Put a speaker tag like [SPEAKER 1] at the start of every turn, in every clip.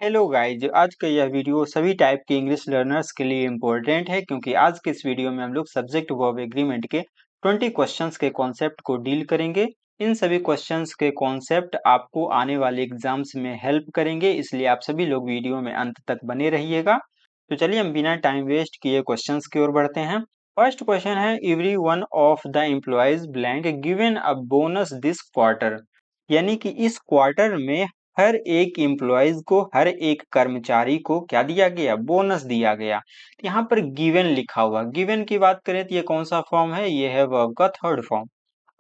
[SPEAKER 1] Hello guys, आज का यह वीडियो सभी टाइप के इंग्लिश लर्नर्स के लिए इम्पोर्टेंट है क्योंकि आज के इस वीडियो में हम लोग सब्जेक्ट वर्ब एग्रीमेंट के 20 क्वेश्चंस के कॉन्सेप्ट को डील करेंगे। इन सभी क्वेश्चंस के कॉन्सेप्ट आपको आने वाले एग्जाम्स में हेल्प करेंगे, इसलिए आप सभी लोग वीडियो में अंत तक बने रहिएगा। तो चलिए हम बिना टाइम वेस्ट किए क्वेश्चंस की ओर बढ़ते हैं। फर्स्ट क्वेश्चन है, every one of the employees blank given a bonus this quarter. यानी कि इस क्वार्टर में हर एक एम्प्लॉयज को, हर एक कर्मचारी को क्या दिया गया? बोनस दिया गया। यहाँ पर गिवन लिखा हुआ, गिवन की बात करें तो ये कौन सा फॉर्म है? ये है वर्ब का थर्ड फॉर्म।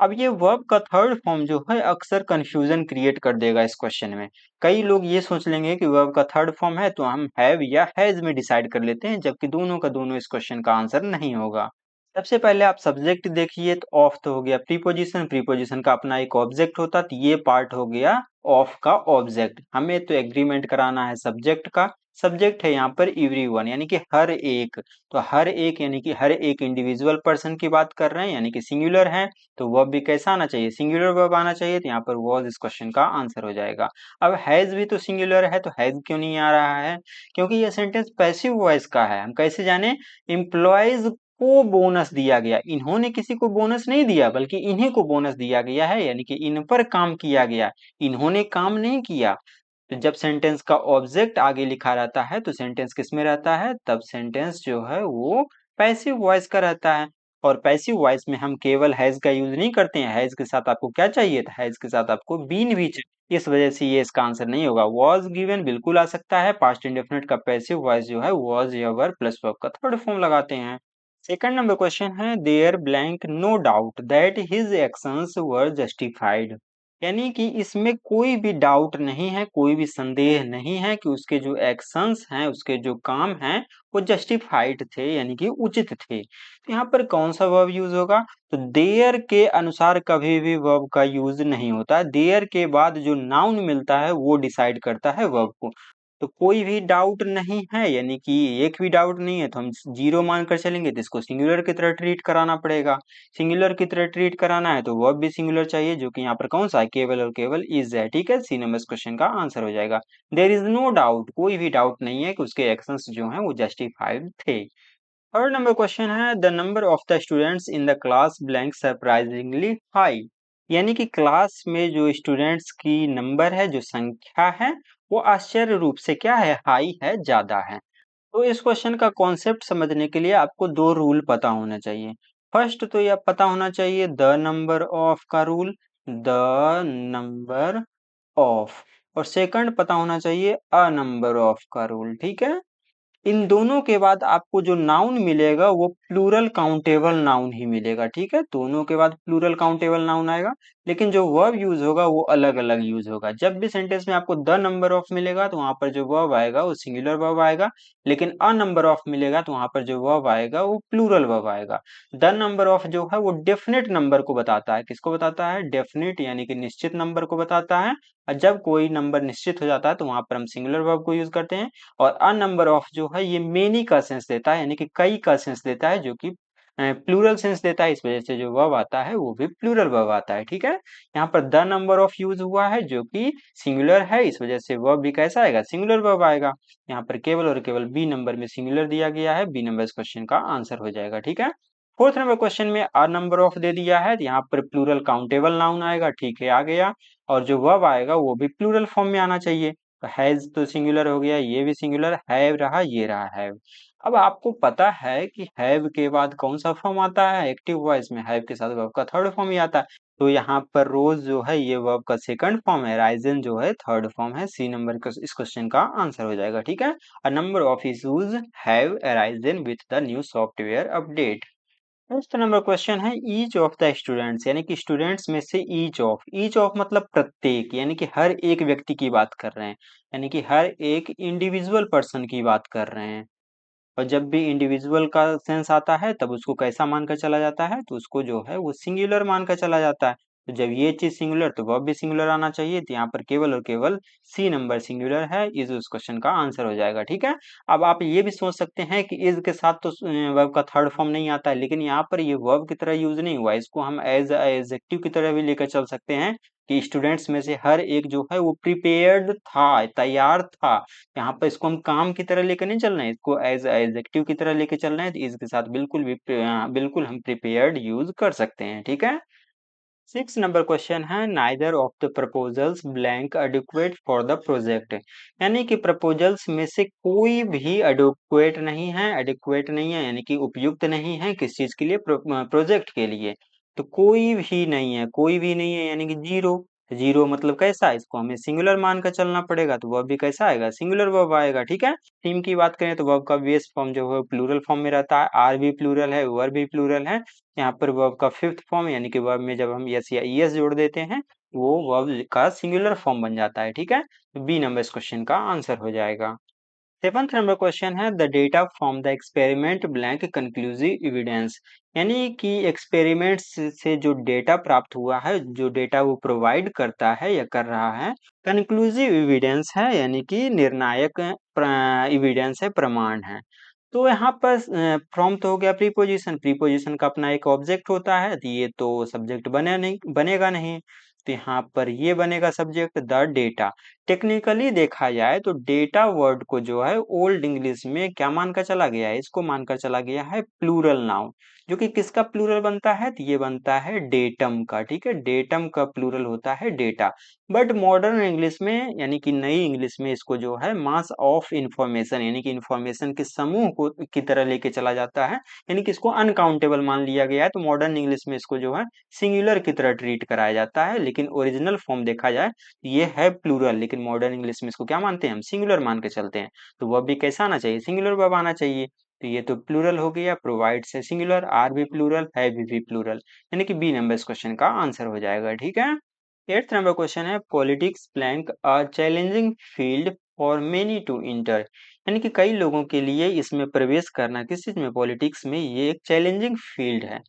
[SPEAKER 1] अब ये वर्ब का थर्ड फॉर्म जो है अक्सर कंफ्यूजन क्रिएट कर देगा इस क्वेश्चन में। कई लोग ये सोच लेंगे कि वर्ब का थर्ड फॉर्म है तो हम हैव या हैज में डिसाइड कर लेते हैं, जबकि दोनों का दोनों इस क्वेश्चन का आंसर नहीं होगा। सबसे पहले आप सब्जेक्ट देखिए तो ऑफ तो हो गया प्रीपोजिशन, प्रीपोजिशन का अपना एक ऑब्जेक्ट होता, तो ये पार्ट हो गया ऑफ का ऑब्जेक्ट। हमें तो एग्रीमेंट कराना है सब्जेक्ट का। सब्जेक्ट है यहाँ पर एवरीवन यानी कि हर एक। तो हर एक यानी कि हर एक इंडिविजुअल पर्सन की बात कर रहे हैं, यानी कि सिंगुलर है। तो वर्ब भी कैसा आना चाहिए? सिंगुलर वर्ब आना चाहिए। तो यहाँ पर वॉज इस क्वेश्चन का आंसर हो जाएगा। अब हैज भी तो सिंगुलर है, तो हैज क्यों नहीं आ रहा है? क्योंकि यह सेंटेंस पैसिव वॉइस का है। हम कैसे जाने? एम्प्लॉयज को बोनस दिया गया, इन्होंने किसी को बोनस नहीं दिया बल्कि इन्हीं को बोनस दिया गया है, यानी कि इन पर काम किया गया, इन्होंने काम नहीं किया। तो जब सेंटेंस का ऑब्जेक्ट आगे लिखा रहता है तो सेंटेंस किस में रहता है? तब सेंटेंस जो है वो पैसिव वॉइस का रहता है। और पैसिव वॉइस में हम केवल हैज का यूज नहीं करते हैं, हैज के साथ आपको क्या चाहिए था? हैज के साथ आपको बीन भी चाहिए। इस वजह से ये इसका आंसर नहीं होगा। वॉज गिवन बिल्कुल आ सकता है, पास्ट इंडेफिनिट का पैसिव वॉइस जो है वॉज या वर प्लस वर्ब का थर्ड फॉर्म लगाते हैं। सेकंड नंबर क्वेश्चन है, there blank no doubt that his actions were justified. यानी कि इसमें कोई भी डाउट नहीं है, कोई भी संदेह नहीं है कि उसके जो एक्शंस हैं, उसके जो काम हैं वो जस्टिफाइड थे, यानी कि उचित थे। तो यहाँ पर कौन सा वर्ब यूज होगा? तो देयर के अनुसार कभी भी वर्ब का यूज नहीं होता। देयर के बाद जो नाउन मिलता है वो डिसाइड करता है वर्ब को। तो कोई भी डाउट नहीं है, यानी कि एक भी डाउट नहीं है तो हम जीरो मानकर चलेंगे, तो इसको सिंगुलर की तरह ट्रीट कराना पड़ेगा। सिंगुलर की तरह ट्रीट कराना है तो वर्ब भी सिंगुलर चाहिए, जो कि यहाँ पर कौन सा है? केवल और केवल इज है। ठीक है, सी नंबर क्वेश्चन का आंसर हो जाएगा। देयर इज नो डाउट, कोई भी डाउट नहीं है कि उसके एक्शंस जो हैं वो जस्टिफाइड थे। थर्ड नंबर क्वेश्चन है, the number of the students in the class blank surprisingly high. यानी कि क्लास में जो स्टूडेंट्स की नंबर है, जो संख्या है, वो आश्चर्य रूप से क्या है? हाई है, ज्यादा है। तो इस क्वेश्चन का कॉन्सेप्ट समझने के लिए आपको दो रूल पता होना चाहिए। फर्स्ट तो यह पता होना चाहिए द नंबर ऑफ का रूल, द नंबर ऑफ। और सेकंड पता होना चाहिए अ नंबर ऑफ का रूल। ठीक है, इन दोनों के बाद आपको जो नाउन मिलेगा वो प्लूरल काउंटेबल नाउन ही मिलेगा। ठीक है, दोनों के बाद प्लूरल काउंटेबल नाउन आएगा, लेकिन जो वर्ब यूज होगा वो अलग अलग यूज होगा। जब भी सेंटेंस में आपको द नंबर ऑफ मिलेगा तो वहां पर जो वर्ब आएगा वो सिंगुलर वर्ब आएगा, लेकिन अ नंबर ऑफ मिलेगा तो वहां पर जो वर्ब आएगा वो प्लूरल वर्ब आएगा। द नंबर ऑफ जो है वो डेफिनेट नंबर को बताता है। किसको बताता है? डेफिनेट यानी कि निश्चित नंबर को बताता है। और जब कोई नंबर निश्चित हो जाता है तो वहां पर हम सिंगुलर वर्ब को यूज करते हैं। और अ नंबर ऑफ जो है ये मेनी का सेंस देता है, यानी कि कई का सेंस देता है, जो कि प्लूरल सेंस देता है। इस वजह से जो वर्ब आता है वो भी प्लूरल वर्ब आता है। ठीक है, यहाँ पर द नंबर ऑफ यूज हुआ है जो कि सिंगुलर है, इस वजह से वर्ब भी कैसा आएगा? सिंगुलर वर्ब आएगा। यहाँ पर केवल और केवल बी नंबर में सिंगुलर दिया गया है, बी नंबर इस क्वेश्चन का आंसर हो जाएगा। ठीक है, फोर्थ नंबर क्वेश्चन में अ नंबर ऑफ दे दिया है, तो यहाँ पर प्लूरल काउंटेबल नाउन आएगा। ठीक है, आ गया। और जो वर्ब आएगा वो भी प्लूरल फॉर्म में आना चाहिए। तो हैज तो सिंगुलर हो गया, ये भी सिंगुलर, हैव रहा, ये रहा हैव। अब आपको पता है कि हैव के बाद कौन सा फॉर्म आता है? एक्टिव वॉइस में हैव के साथ वर्ब का थर्ड फॉर्म ही आता है। तो यहाँ पर रोज जो है ये वर्ब का सेकंड फॉर्म है, राइजन जो है थर्ड फॉर्म है। सी नंबर का इस क्वेश्चन का आंसर हो जाएगा। ठीक है, a number of issues have arisen with the new software update. Next number question है, ईच ऑफ द स्टूडेंट्स, यानी कि स्टूडेंट्स में से ईच ऑफ। ईच ऑफ मतलब प्रत्येक, यानी कि हर एक व्यक्ति की बात कर रहे हैं, यानी कि हर एक इंडिविजुअल पर्सन की बात कर रहे हैं। और जब भी इंडिविजुअल का सेंस आता है तब उसको कैसा मानकर चला जाता है? तो उसको जो है वो सिंगुलर मानकर चला जाता है। तो जब ये चीज सिंगुलर तो वर्ब भी सिंगुलर आना चाहिए। तो यहाँ पर केवल और केवल सी नंबर सिंगुलर है, इज उस क्वेश्चन का आंसर हो जाएगा। ठीक है, अब आप ये भी सोच सकते हैं कि इज के साथ तो वर्ब का थर्ड फॉर्म नहीं आता है, लेकिन यहाँ पर ये वर्ब की तरह यूज नहीं हुआ, इसको हम एज एडजेक्टिव की तरह भी लेकर चल सकते हैं। कि स्टूडेंट्स में से हर एक जो है वो प्रिपेयर्ड था, तैयार था। यहाँ पर इसको हम काम की तरह लेकर नहीं चलना है, इसको एज एडजेक्टिव की तरह लेके चलना है, तो इसके साथ बिल्कुल हम प्रिपेयर्ड यूज कर सकते हैं, ठीक है। 6 नंबर क्वेश्चन है, neither of the proposals blank adequate for the project. यानी कि प्रपोजल्स में से कोई भी एडिक्वेट नहीं है यानी कि उपयुक्त नहीं है किस चीज के लिए, प्रोजेक्ट के लिए। तो कोई भी नहीं है यानी कि जीरो। जीरो मतलब कैसा, इसको हमें सिंगुलर मानकर चलना पड़ेगा, तो वर्ब भी कैसा आएगा, सिंगुलर वर्ब आएगा, ठीक है। टीम की बात करें तो वर्ब का बेस फॉर्म जो है प्लूरल फॉर्म में रहता है, आर भी प्लूरल है, वर्ब भी प्लूरल है। यहाँ पर वर्ब का फिफ्थ फॉर्म यानी कि वर्ब में जब हम यस या ईएस जोड़ देते हैं वो वर्ब का सिंगुलर फॉर्म बन जाता है, ठीक है। तो बी नंबर इस क्वेश्चन का आंसर हो जाएगा। 7th नंबर क्वेश्चन है, the data from the experiment blank conclusive evidence. यानी कि एक्सपेरिमेंट से जो डेटा प्राप्त हुआ है, जो डेटा वो प्रोवाइड करता है या कर रहा है, कंक्लूसिव एविडेंस है यानी कि निर्णायक एविडेंस है, प्रमाण है। तो यहाँ पर फ्रॉम तो हो गया प्रीपोजिशन, प्रीपोजिशन का अपना एक ऑब्जेक्ट होता है, तो ये तो सब्जेक्ट बनेगा नहीं, तो यहाँ पर ये बनेगा सब्जेक्ट द डेटा। टेक्निकली देखा जाए तो डेटा वर्ड को जो है ओल्ड इंग्लिश में क्या मानकर चला गया है, इसको मानकर चला गया है प्लूरल नाउन। जो कि किसका प्लूरल बनता है, तो ये बनता है डेटम का, ठीक है। डेटम का प्लूरल होता है डेटा। बट मॉडर्न इंग्लिश में यानी कि नई इंग्लिश में इसको जो है मास ऑफ इंफॉर्मेशन यानी कि इंफॉर्मेशन के समूह को की तरह लेके चला जाता है, यानी कि इसको अनकाउंटेबल मान लिया गया है। तो मॉडर्न इंग्लिश में इसको जो है सिंगुलर की तरह ट्रीट कराया जाता है, लेकिन ओरिजिनल फॉर्म देखा जाए ये है प्लूरल, लेकिन मॉडर्न इंग्लिश में इसको क्या मानते हैं, हम सिंगुलर मान के चलते हैं। तो वह भी कैसा आना चाहिए, सिंगुलर वर्ब आना चाहिए। तो ये तो प्लूरल हो गया, प्रोवाइड से सिंगुलर, आर भी प्लूरल, है भी प्लूरल, यानी कि बी नंबर इस क्वेश्चन का आंसर हो जाएगा, ठीक है। 8th नंबर क्वेश्चन है, politics blank a challenging field for many to enter. यानी कि कई लोगों के लिए इसमें प्रवेश करना, किस चीज में, पॉलिटिक्स में, ये एक चैलेंजिंग फील्ड है।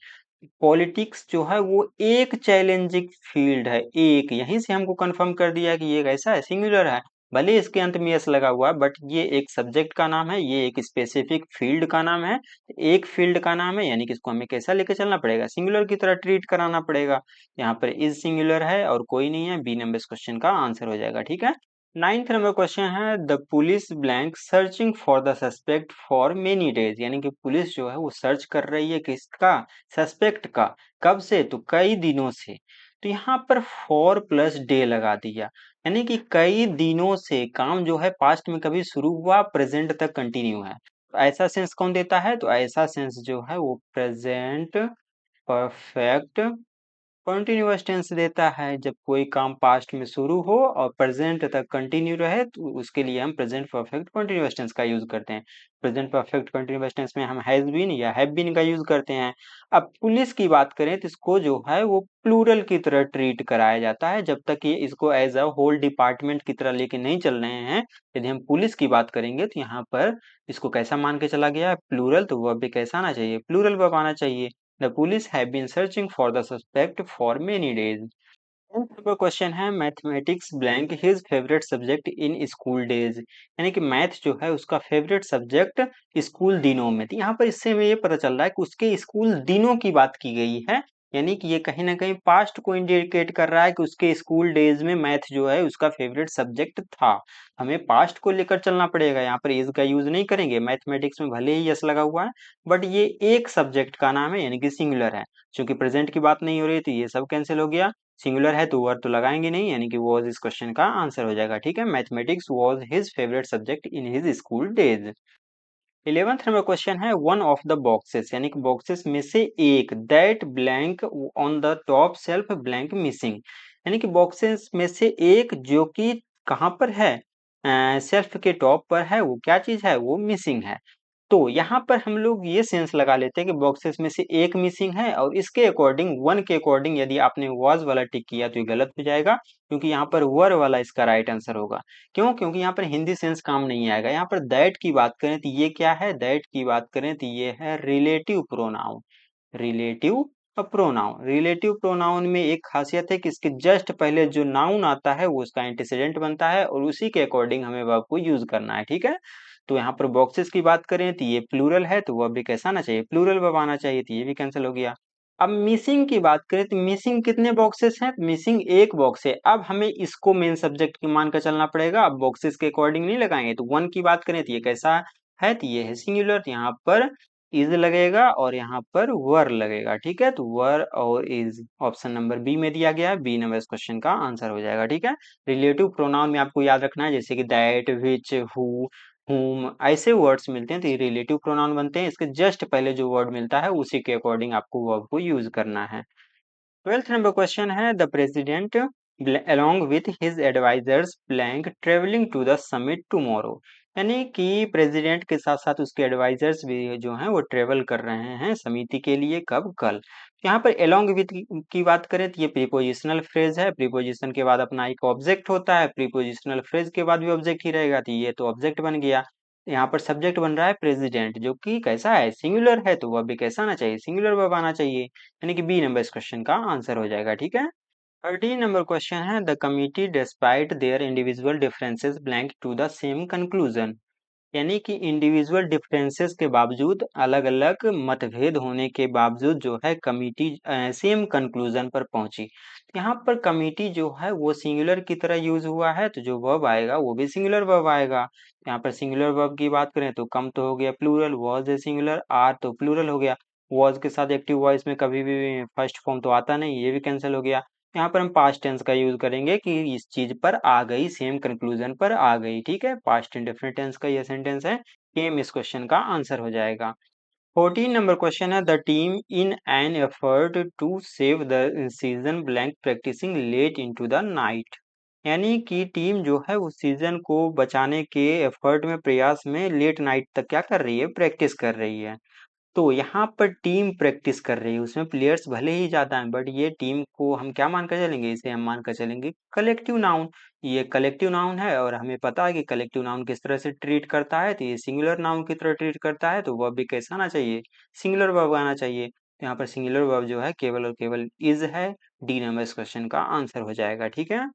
[SPEAKER 1] पॉलिटिक्स जो है वो एक चैलेंजिंग फील्ड है, एक, यहीं से हमको कंफर्म कर दिया कि ये कैसा है, सिंगुलर है। भले इसके अंत में यस लगा हुआ है, बट ये एक सब्जेक्ट का नाम है, ये एक स्पेसिफिक फील्ड का नाम है, एक फील्ड का नाम है, यानी कि इसको हमें कैसा लेके चलना पड़ेगा, सिंगुलर की तरह ट्रीट कराना पड़ेगा। यहाँ पर इज सिंगुलर है और कोई नहीं है, बी नंबर इस क्वेश्चन का आंसर हो जाएगा, ठीक है। 9th नंबर क्वेश्चन है, the police blank searching for the suspect for many days. यानी कि पुलिस जो है वो सर्च कर रही है किसका, सस्पेक्ट का। कब से, तो कई दिनों से। तो यहाँ पर फॉर प्लस डे लगा दिया, यानी कि कई दिनों से, काम जो है पास्ट में कभी शुरू हुआ, प्रेजेंट तक कंटिन्यू है। तो ऐसा सेंस कौन देता है, तो ऐसा सेंस जो है वो प्रेजेंट परफेक्ट कंटिन्यूअस टेंस देता है। जब कोई काम पास्ट में शुरू हो और प्रेजेंट तक कंटिन्यू रहे तो उसके लिए हम प्रेजेंट परफेक्ट कंटिन्यूअस टेंस का यूज करते हैं। प्रेजेंट परफेक्ट कंटिन्यूअस टेंस में हम हैज बीन या हैव बीन का यूज करते हैं। अब पुलिस की बात करें तो इसको जो है वो प्लूरल की तरह ट्रीट कराया जाता है, जब तक ये इसको एज अ होल डिपार्टमेंट की तरह लेके नहीं चल रहे हैं। यदि हम पुलिस की बात करेंगे तो यहाँ पर इसको कैसा मान के चला गया है, प्लूरल, तो वह भी कैसा आना चाहिए, प्लूरल वर्ब आना चाहिए। The police have been searching for the suspect for many days. आपका क्वेश्चन है, mathematics blank his favourite subject in school days. यानी कि मैथ जो है उसका फेवरेट सब्जेक्ट स्कूल दिनों में। तो यहाँ पर इससे हमें ये पता चल रहा है कि उसके स्कूल दिनों की बात की गई है, यानी कि ये कहीं ना कहीं पास्ट को इंडिकेट कर रहा है कि उसके स्कूल डेज में मैथ जो है उसका फेवरेट सब्जेक्ट था। हमें पास्ट को लेकर चलना पड़ेगा, यहाँ पर इज का यूज नहीं करेंगे। मैथमेटिक्स में भले ही यस लगा हुआ है, बट ये एक सब्जेक्ट का नाम है यानी कि सिंगुलर है। क्योंकि प्रेजेंट की बात नहीं हो रही तो ये सब कैंसिल हो गया, सिंगुलर है तो वर्ड तो लगाएंगे नहीं, यानी कि वॉज इस क्वेश्चन का आंसर हो जाएगा, ठीक है। Mathematics was his favourite subject in his school days. 11th number question है, वन ऑफ द बॉक्सेस, यानी कि बॉक्सेस में से एक, that blank on the top self blank missing. यानी कि बॉक्सेस में से एक जो कि कहाँ पर है, सेल्फ के टॉप पर है, वो क्या चीज है, वो मिसिंग है। तो यहाँ पर हम लोग ये सेंस लगा लेते हैं कि बॉक्सेस में से एक मिसिंग है, और इसके अकॉर्डिंग, वन के अकॉर्डिंग यदि आपने वॉज वाला टिक किया तो ये गलत हो जाएगा, क्योंकि यहाँ पर वर वाला इसका राइट आंसर होगा। क्यों, क्योंकि यहाँ पर हिंदी सेंस काम नहीं आएगा। यहाँ पर दैट की बात करें तो ये क्या है, दैट की बात करें तो ये है relative pronoun. Relative pronoun, relative pronoun में एक खासियत है कि इसके जस्ट पहले जो नाउन आता है वो उसका एंटीसीडेंट बनता है, और उसी के अकॉर्डिंग हमें वर्ब को यूज करना है, ठीक है। तो यहाँ पर बॉक्सेस की बात करें तो ये प्लूरल है, तो वह भी कैसा आना चाहिए, प्लूरल वर्ब आना चाहिए, तो ये भी कैंसिल हो गया। अब मिसिंग की बात करें तो मिसिंग कितने बॉक्सेस हैं? मिसिंग एक बॉक्स है। अब हमें इसको मेन सब्जेक्ट की मान कर चलना पड़ेगा। अब बॉक्सेस के अकॉर्डिंग नहीं लगाएंगे। तो वन की बात करें तो ये कैसा है? तो ये है सिंगुलर। यहाँ पर इज लगेगा और यहाँ पर वर लगेगा। ठीक है, तो वर और इज ऑप्शन नंबर बी में दिया गया है। बी नंबर इस क्वेश्चन का आंसर हो जाएगा। ठीक है, रिलेटिव प्रोनाउन में आपको याद रखना है, जैसे कि दैट, विच, हु, whom, ऐसे वर्ड्स मिलते हैं तो ये रिलेटिव प्रोनाउन बनते हैं। इसके जस्ट पहले जो वर्ड मिलता है उसी के अकॉर्डिंग आपको वर्ब को यूज करना है। 12th नंबर क्वेश्चन है the president along with his advisors blank traveling to the summit tomorrow। यानी कि प्रेसिडेंट के साथ साथ उसके एडवाइजर्स भी जो हैं वो ट्रेवल कर रहे हैं समिति के लिए। कब? कल। यहाँ पर along with की बात करें तो ये प्रीपोजिशनल फ्रेज है। प्रीपोजिशन के बाद अपना एक ऑब्जेक्ट होता है। प्रीपोजिशनल फ्रेज के बाद भी ऑब्जेक्ट ही रहेगा, तो ये तो ऑब्जेक्ट बन गया। यहाँ पर सब्जेक्ट बन रहा है प्रेसिडेंट, जो कि कैसा है? सिंगुलर है, तो वह भी कैसा आना चाहिए? सिंगुलर वर्ब आना चाहिए। यानी कि बी नंबर इस क्वेश्चन का आंसर हो जाएगा। ठीक है, 13 नंबर क्वेश्चन है the committee despite their individual differences blank to the same conclusion. यानी कि इंडिविजुअल डिफरेंसेस के बावजूद, अलग अलग मतभेद होने के बावजूद जो है कमिटी सेम कंक्लूजन पर पहुंची। यहाँ पर कमिटी जो है वो सिंगुलर की तरह यूज हुआ है, तो जो वर्ब आएगा वो भी सिंगुलर वर्ब आएगा। यहाँ पर सिंगुलर वर्ब की बात करें तो कम तो हो गया plural, was a singular, are तो प्लूरल हो गया। वॉज के साथ एक्टिव वॉइस में कभी भी फर्स्ट फॉर्म तो आता नहीं, ये भी कैंसिल हो गया। यहाँ पर हम पास्ट टेंस का यूज करेंगे कि इस चीज पर आ गई, सेम कंक्लूजन पर आ गई। ठीक है, पास्ट इंडेफिनिट टेंस का यह सेंटेंस है। केम इस क्वेश्चन का आंसर हो जाएगा। 14 नंबर क्वेश्चन है the team in an effort to save the season blank practising late into the night. यानी कि टीम जो है उस सीजन को बचाने के एफर्ट में, प्रयास में लेट नाइट तक क्या कर रही है? प्रैक्टिस कर रही है। तो यहाँ पर टीम प्रैक्टिस कर रही है, उसमें प्लेयर्स भले ही ज्यादा हैं बट ये टीम को हम क्या मानकर चलेंगे? इसे हम मानकर चलेंगे कलेक्टिव नाउन। ये कलेक्टिव नाउन है और हमें पता है कि कलेक्टिव नाउन किस तरह से ट्रीट करता है, तो ये सिंगुलर नाउन की तरह ट्रीट करता है। तो वर्ब भी कैसा आना चाहिए? सिंगुलर वर्ब आना चाहिए। तो यहाँ पर सिंगुलर वर्ब जो है केवल और केवल इज है। डी नंबर इस क्वेश्चन का आंसर हो जाएगा। ठीक है,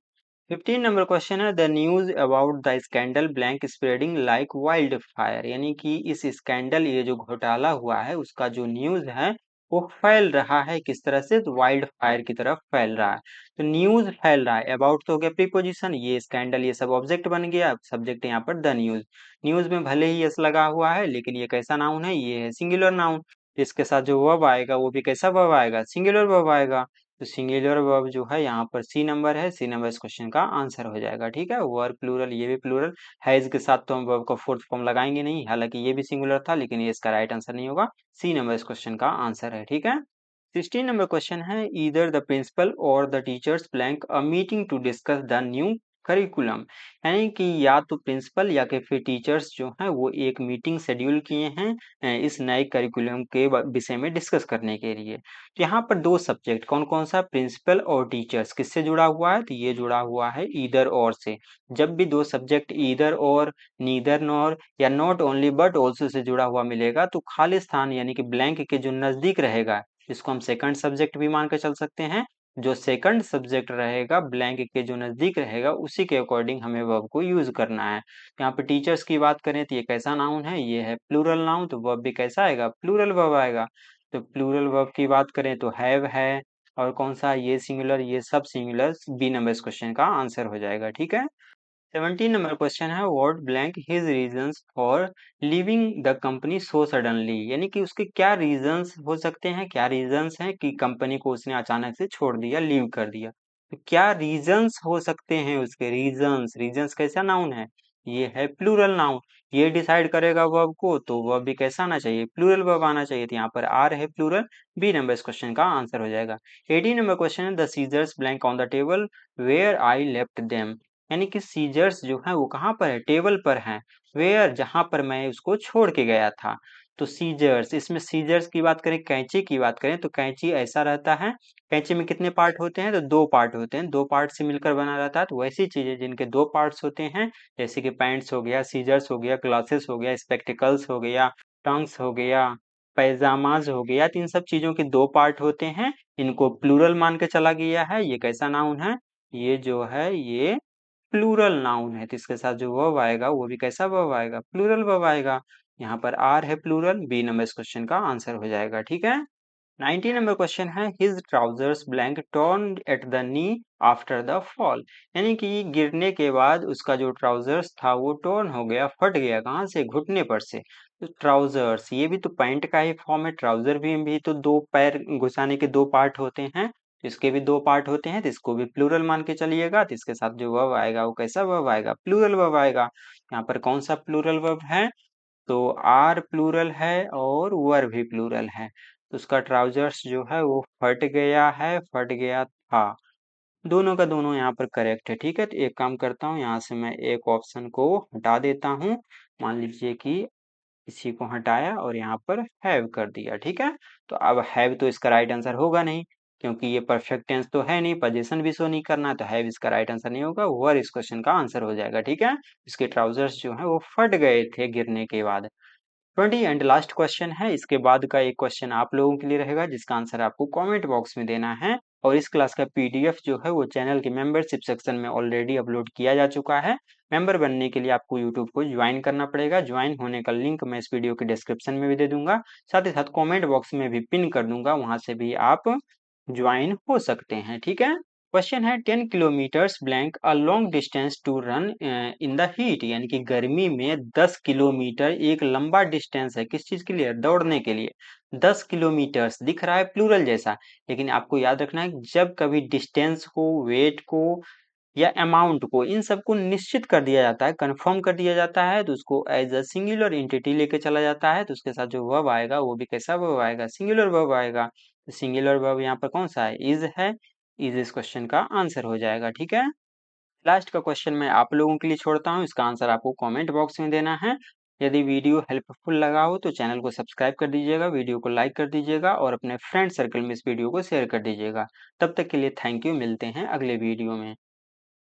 [SPEAKER 1] 15 नंबर क्वेश्चन है the news about the scandal blank spreading like wild fire. यानी कि इस स्कैंडल, ये जो घोटाला हुआ है उसका जो न्यूज है वो फैल रहा है किस तरह से? तो वाइल्ड फायर की तरफ फैल रहा है। तो न्यूज फैल रहा है, अबाउट तो हो गया प्रीपोजिशन, ये स्कैंडल ये सब ऑब्जेक्ट बन गया। सब्जेक्ट यहाँ पर द न्यूज। न्यूज में भले ही यस लगा हुआ है लेकिन ये कैसा नाउन है? ये है सिंगुलर नाउन। इसके साथ जो वर्ब आएगा वो भी कैसा वर्ब आएगा? सिंगुलर वर्ब आएगा। तो सिंगुलर वर्ब जो है यहाँ पर सी नंबर है। सी नंबर इस क्वेश्चन का आंसर हो जाएगा। ठीक है, वर्ब प्लूरल, ये भी प्लूरल है। इसके साथ तो हम वर्ब का फोर्थ फॉर्म लगाएंगे नहीं, हालांकि ये भी सिंगुलर था लेकिन ये इसका राइट आंसर नहीं होगा। सी नंबर इस क्वेश्चन का आंसर है। ठीक है, 16 नंबर क्वेश्चन है either the principal or the teachers blank a meeting to discuss the new curriculum. यानी कि या तो प्रिंसिपल या कि फिर टीचर्स जो हैं वो एक मीटिंग शेड्यूल किए हैं इस नए करिकुलम के विषय में डिस्कस करने के लिए। तो यहाँ पर दो सब्जेक्ट कौन कौन सा? प्रिंसिपल और टीचर्स। किससे जुड़ा हुआ है? तो ये जुड़ा हुआ है ईदर और से। जब भी दो सब्जेक्ट ईदर और, नीदर नॉर या not only but also say जुड़ा हुआ मिलेगा तो खाली स्थान यानी कि ब्लैंक के जो नजदीक रहेगा, इसको हम सेकंड सब्जेक्ट भी मान के चल सकते हैं। जो सेकंड सब्जेक्ट रहेगा ब्लैंक के जो नजदीक रहेगा उसी के अकॉर्डिंग हमें वर्ब को यूज करना है। यहाँ पे टीचर्स की बात करें तो ये कैसा नाउन है? ये है प्लूरल नाउन, तो वर्ब भी कैसा आएगा? प्लूरल वर्ब आएगा। तो प्लूरल वर्ब की बात करें तो हैव है, और कौन सा? ये सिंगुलर, ये सब सिंगुलर। बी नंबर इस क्वेश्चन का आंसर हो जाएगा। ठीक है, 17 नंबर क्वेश्चन है what blank his reasons for leaving the company so suddenly. यानी कि उसके क्या रीजंस हो सकते हैं, क्या रीजंस हैं कि कंपनी को उसने अचानक से छोड़ दिया, लीव कर दिया। तो क्या रीजंस हो सकते हैं उसके? रीजंस, रीजंस कैसा नाउन है? ये है प्लूरल नाउन। ये डिसाइड करेगा वर्ब को, तो वर्ब भी कैसा आना चाहिए? प्लूरल वर्ब आना चाहिए। तो यहाँ पर आर है प्लूरल। बी नंबर इस क्वेश्चन का आंसर हो जाएगा। 18 नंबर क्वेश्चन है the scissors blank on the table where I left them. यानी कि सीजर्स जो है वो कहाँ पर है? टेबल पर है। वेयर, जहां पर मैं उसको छोड़ के गया था। तो सीजर्स, इसमें सीजर्स की बात करें, कैंची की बात करें तो कैंची ऐसा रहता है। कैंची में कितने पार्ट होते हैं? तो दो पार्ट होते हैं। दो पार्ट से मिलकर बना रहता है। तो वैसी चीजें जिनके दो पार्ट्स होते हैं, जैसे कि पैंट्स हो गया, सीजर्स हो गया, ग्लासेस हो गया, स्पेक्टिकल्स हो गया, टंग्स हो गया, पैजामाज हो गया, तो इन सब चीजों के दो पार्ट होते हैं। इनको प्लूरल मान के चला गया है। ये कैसा नाउन है? ये जो है ये प्लूरल नाउन है। तो इसके साथ जो वर्ब आएगा वो भी कैसा वर्ब आएगा? प्लूरल वर्ब आएगा। यहाँ पर आर है प्लूरल। बी नंबर इस क्वेश्चन का आंसर हो जाएगा। ठीक है, 90 नंबर क्वेश्चन है his trousers blank torn at the knee after the fall, यानी कि गिरने के बाद उसका जो ट्राउजर्स था वो टॉर्न हो गया, फट गया, कहाँ से, घुटने पर से। तो ट्राउजर्स ये भी तो पैंट का ही फॉर्म है, ट्राउजर भी तो दो पैर घुसाने के दो पार्ट होते हैं, तो इसके भी दो पार्ट होते हैं, तो इसको भी प्लूरल मान के चलिएगा। तो इसके साथ जो वर्ब आएगा वो कैसा वर्ब आएगा, प्लूरल वर्ब आएगा। यहाँ पर कौन सा प्लूरल वर्ब है, तो आर प्लूरल है और वर भी प्लूरल है, तो उसका ट्राउजर्स जो है वो फट गया है, फट गया था। दोनों का दोनों यहाँ पर करेक्ट है। ठीक है, तो एक काम करता हूँ, यहाँ से मैं एक ऑप्शन को हटा देता हूँ। मान लीजिए कि इसी को हटाया और यहाँ पर हैव कर दिया। ठीक है, तो अब हैव तो इसका राइट आंसर होगा नहीं, क्योंकि ये परफेक्ट टेंस तो है नहीं, पोजीशन भी शो नहीं करना, तो हैव इसका राइट आंसर नहीं होगा, वर इस क्वेश्चन का आंसर हो जाएगा। ठीक है, इसके ट्राउजर्स जो है वो फट गए थे गिरने के बाद। 20 एंड लास्ट क्वेश्चन है, इसके बाद का एक क्वेश्चन आप लोगों के लिए रहेगा जिसका आंसर आपको कमेंट बॉक्स में देना है। और इस क्लास का पीडीएफ जो है वो चैनल के मेंबरशिप सेक्शन में ऑलरेडी अपलोड किया जा चुका है। मेंबर बनने के लिए आपको यूट्यूब को ज्वाइन करना पड़ेगा। ज्वाइन होने का लिंक मैं इस वीडियो के डिस्क्रिप्शन में भी दे दूंगा, साथ ही साथ कमेंट बॉक्स में भी पिन कर दूंगा, वहां से भी आप ज्वाइन हो सकते हैं। ठीक है, क्वेश्चन है 10 kilometres blank a long distance to run in the heat, यानी कि गर्मी में 10 किलोमीटर एक लंबा डिस्टेंस है, किस चीज के लिए, दौड़ने के लिए। 10 किलोमीटर्स दिख रहा है प्लूरल जैसा, लेकिन आपको याद रखना है जब कभी डिस्टेंस को, वेट को या अमाउंट को, इन सबको निश्चित कर दिया जाता है, कंफर्म कर दिया जाता है, तो उसको एज अ सिंगुलर एंटिटी लेके चला जाता है, तो उसके साथ जो वर्ब आएगा वो भी कैसा वर्ब आएगा, सिंगुलर वर्ब आएगा। तो सिंगुलर वर्ब यहाँ पर कौन सा है, इज है, इज इस क्वेश्चन का आंसर हो जाएगा। ठीक है, लास्ट का क्वेश्चन मैं आप लोगों के लिए छोड़ता हूँ, इसका आंसर आपको कमेंट बॉक्स में देना है। यदि वीडियो हेल्पफुल लगा हो तो चैनल को सब्सक्राइब कर दीजिएगा, वीडियो को लाइक कर दीजिएगा और अपने फ्रेंड सर्कल में इस वीडियो को शेयर कर दीजिएगा। तब तक के लिए थैंक यू, मिलते हैं अगले वीडियो में।